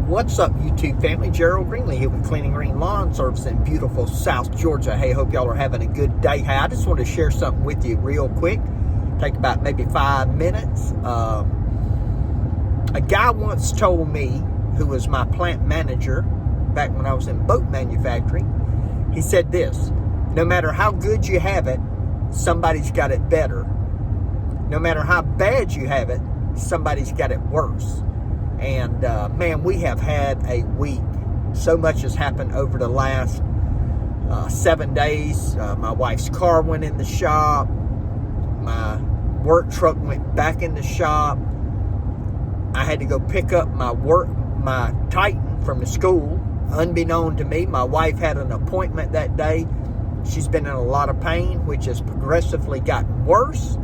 What's up, YouTube family? Gerald Greenlee here with Cleaning Green Lawn Service in beautiful South Georgia. Hey, hope y'all are having a good day. Hey, I just want to share something with you real quick. Take about maybe 5 minutes. A guy once told me, who was my plant manager back when I was in boat manufacturing, he said this: no matter how good you have it, somebody's got it better. No matter how bad you have it, somebody's got it worse. And man, we have had a week. So much has happened over the last 7 days. My wife's car went in the shop. My work truck went back in the shop. I had to go pick up my Titan from the school. Unbeknown to me, my wife had an appointment that day. She's been in a lot of pain, which has progressively gotten worse.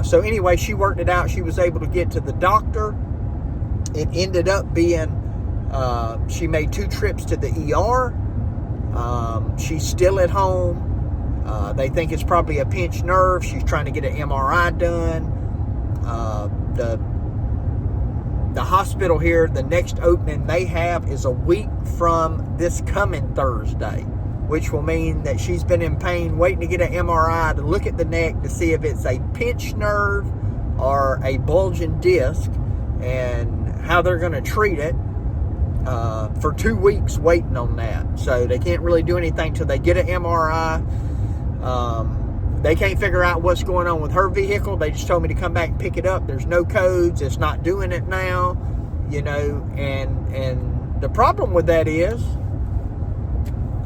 So anyway, she worked it out. She was able to get to the doctor. It ended up being, she made 2 trips to the ER. She's still at home. They think it's probably a pinched nerve. She's trying to get an MRI done. The hospital here, the next opening they have is a week from this coming Thursday, which will mean that she's been in pain waiting to get an MRI to look at the neck to see if it's a pinched nerve or a bulging disc, and how they're going to treat it. For 2 weeks waiting on that. So they can't really do anything till they get an MRI. They can't figure out what's going on with her vehicle. They just told me to come back and pick it up. There's no codes. It's not doing it now. You know, and the problem with that is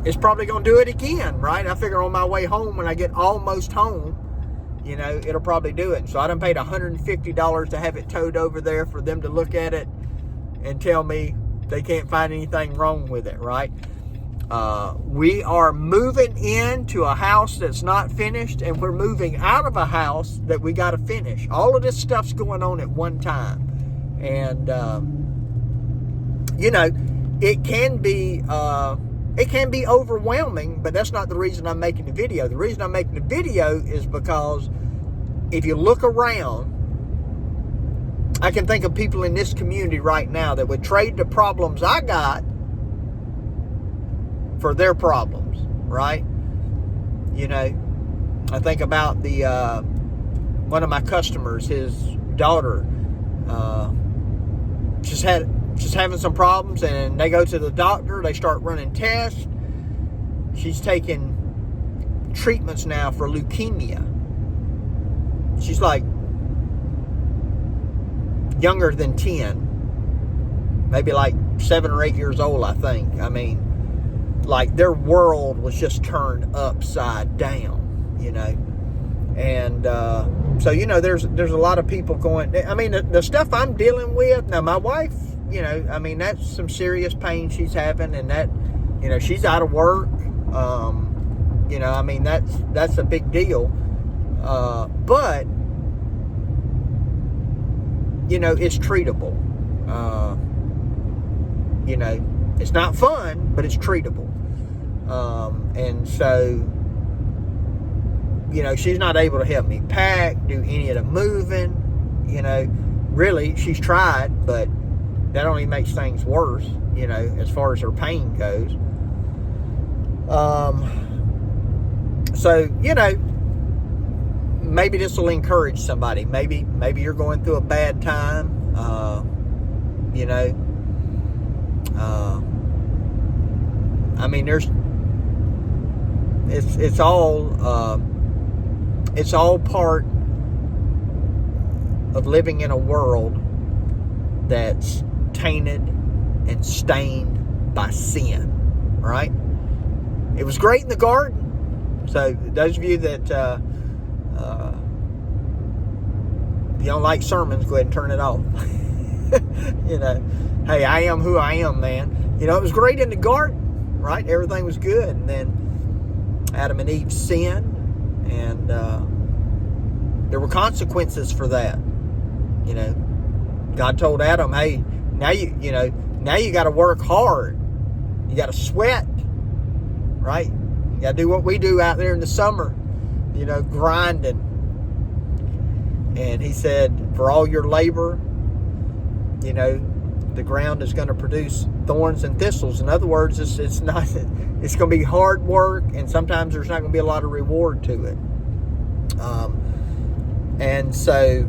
it's probably going to do it again, right? I figure on my way home, when I get almost home, you know, it'll probably do it. So I done paid $150 to have it towed over there for them to look at it and tell me they can't find anything wrong with it, right? We are moving into a house that's not finished, and we're moving out of a house that we got to finish. All of this stuff's going on at one time. And, you know, it can be overwhelming, but that's not the reason I'm making the video. The reason I'm making the video is because if you look around, I can think of people in this community right now that would trade the problems I got for their problems, right? You know, I think about the one of my customers, his daughter, just having some problems, and they go to the doctor. They start running tests. She's taking treatments now for leukemia. She's like younger than 10, maybe like 7 or 8 years old, I think. I mean, like their world was just turned upside down, you know. And so, you know, there's a lot of people going. I mean, the stuff I'm dealing with now, my wife, you know, I mean, that's some serious pain she's having, and that, you know, she's out of work. You know, I mean, that's a big deal. But, you know, it's treatable. You know, it's not fun, but it's treatable. And so, you know, she's not able to help me pack, do any of the moving. You know, really, she's tried, but that only makes things worse, you know, as far as her pain goes. So, you know, maybe this will encourage somebody. Maybe you're going through a bad time. You know, I mean, it's all part of living in a world that's tainted and stained by sin, right? It was great in the garden. So those of you that you don't like sermons, go ahead and turn it off. You know, hey, I am who I am, man. You know, it was great in the garden, right? Everything was good. And then Adam and Eve sinned, and there were consequences for that. You know, God told Adam, hey, now you got to work hard. You got to sweat, right? You got to do what we do out there in the summer, you know, grinding. And he said, for all your labor, you know, the ground is going to produce thorns and thistles. In other words, it's not. It's going to be hard work, and sometimes there's not going to be a lot of reward to it. And so,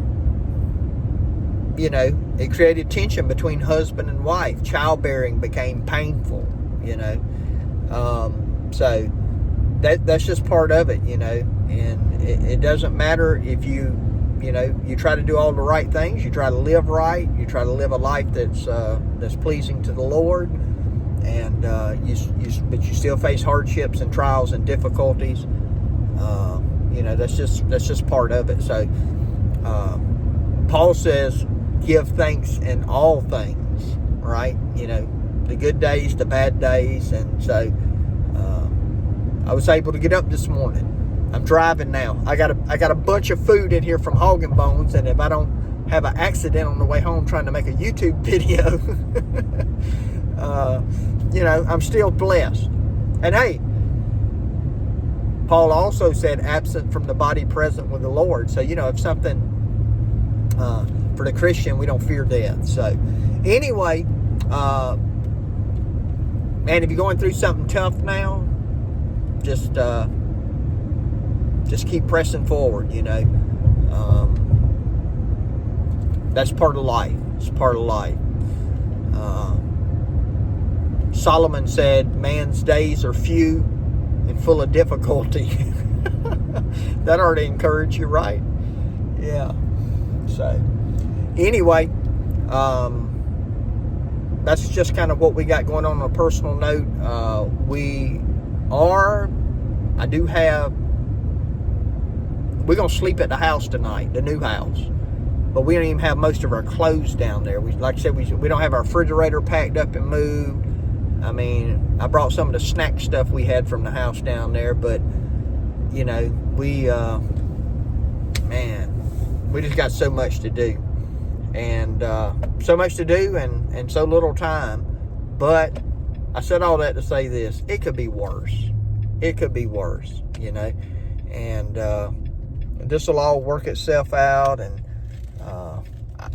you know, it created tension between husband and wife. Childbearing became painful. You know, so that's just part of it. You know, and it doesn't matter if you know, you try to do all the right things. You try to live right. You try to live a life that's pleasing to the Lord. And but you still face hardships and trials and difficulties. You know, that's just part of it. So Paul says, give thanks in all things, right? You know, the good days, the bad days. And so I was able to get up this morning. I'm driving now. I got a bunch of food in here from Hog and Bones, and if I don't have an accident on the way home trying to make a YouTube video, you know, I'm still blessed. And hey, Paul also said, absent from the body, present with the Lord. So, you know, if something, for the Christian, we don't fear death. So anyway, man, if you're going through something tough now, just keep pressing forward, you know. That's part of life. It's part of life. Solomon said, man's days are few and full of difficulty. That ought to encourage you, right? Yeah. So, anyway, that's just kind of what we got going on a personal note. We're going to sleep at the house tonight, the new house. But we don't even have most of our clothes down there. Like I said, we don't have our refrigerator packed up and moved. I mean, I brought some of the snack stuff we had from the house down there. But, you know, we just got so much to do. And so much to do and so little time. But I said all that to say this. It could be worse. It could be worse, you know. And this will all work itself out, and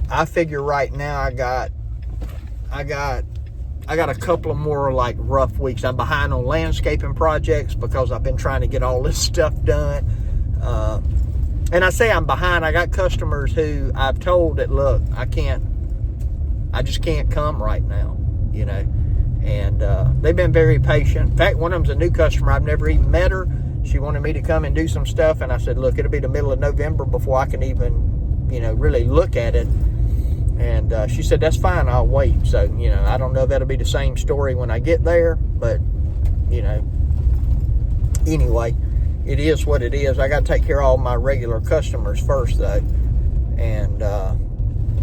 I figure right now I got a couple of more like rough weeks. I'm behind on landscaping projects because I've been trying to get all this stuff done. And I say I'm behind. I got customers who I've told that, look, I just can't come right now, you know. And they've been very patient. In fact, one of them's a new customer. I've never even met her. She wanted me to come and do some stuff, and I said, look, it'll be the middle of November before I can even, you know, really look at it. And she said, that's fine, I'll wait. So, you know, I don't know if that'll be the same story when I get there, but, you know, anyway, it is what it is. I got to take care of all my regular customers first, though. And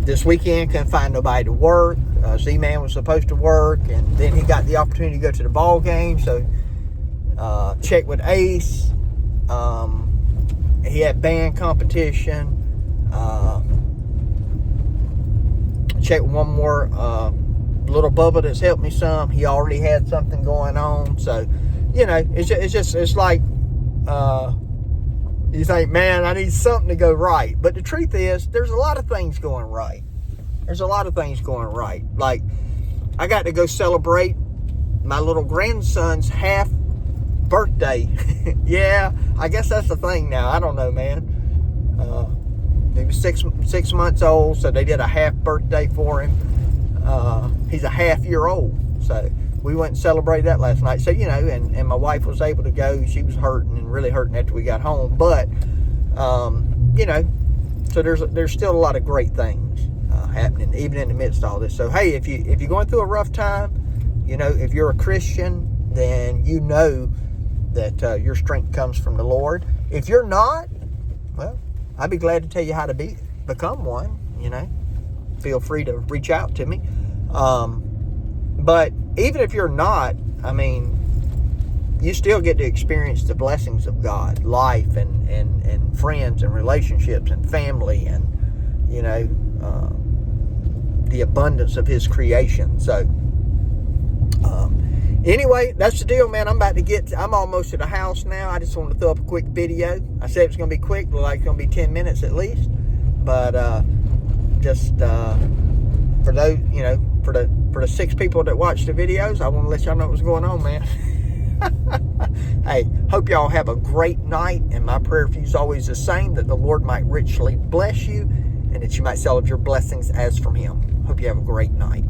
this weekend, couldn't find nobody to work. Z-Man was supposed to work, and then he got the opportunity to go to the ball game, so checked with Ace. He had band competition. Checked with one more little Bubba that's helped me some. He already had something going on. So, you know, it's like you think, man, I need something to go right. But the truth is, there's a lot of things going right. There's a lot of things going right. Like, I got to go celebrate my little grandson's half birthday. Yeah, I guess that's the thing now. I don't know, man. He was six months old, so they did a half birthday for him. He's a half year old, so we went and celebrated that last night. So, you know, and my wife was able to go. She was hurting and really hurting after we got home, but you know, so there's still a lot of great things happening even in the midst of all this. So hey, if you're going through a rough time, you know, if you're a Christian, then you know that your strength comes from the Lord. If you're not, well, I'd be glad to tell you how to become one, you know. Feel free to reach out to me. But even if you're not, I mean, you still get to experience the blessings of God, life and friends and relationships and family and, you know, the abundance of His creation. So, anyway, that's the deal, man. I'm almost at the house now. I just wanted to throw up a quick video. I said it was going to be quick, but like it's going to be 10 minutes at least. But just for those, you know, for the 6 people that watch the videos, I want to let y'all know what's going on, man. Hey, hope y'all have a great night, and my prayer for you is always the same, that the Lord might richly bless you and that you might celebrate your blessings as from Him. Hope you have a great night.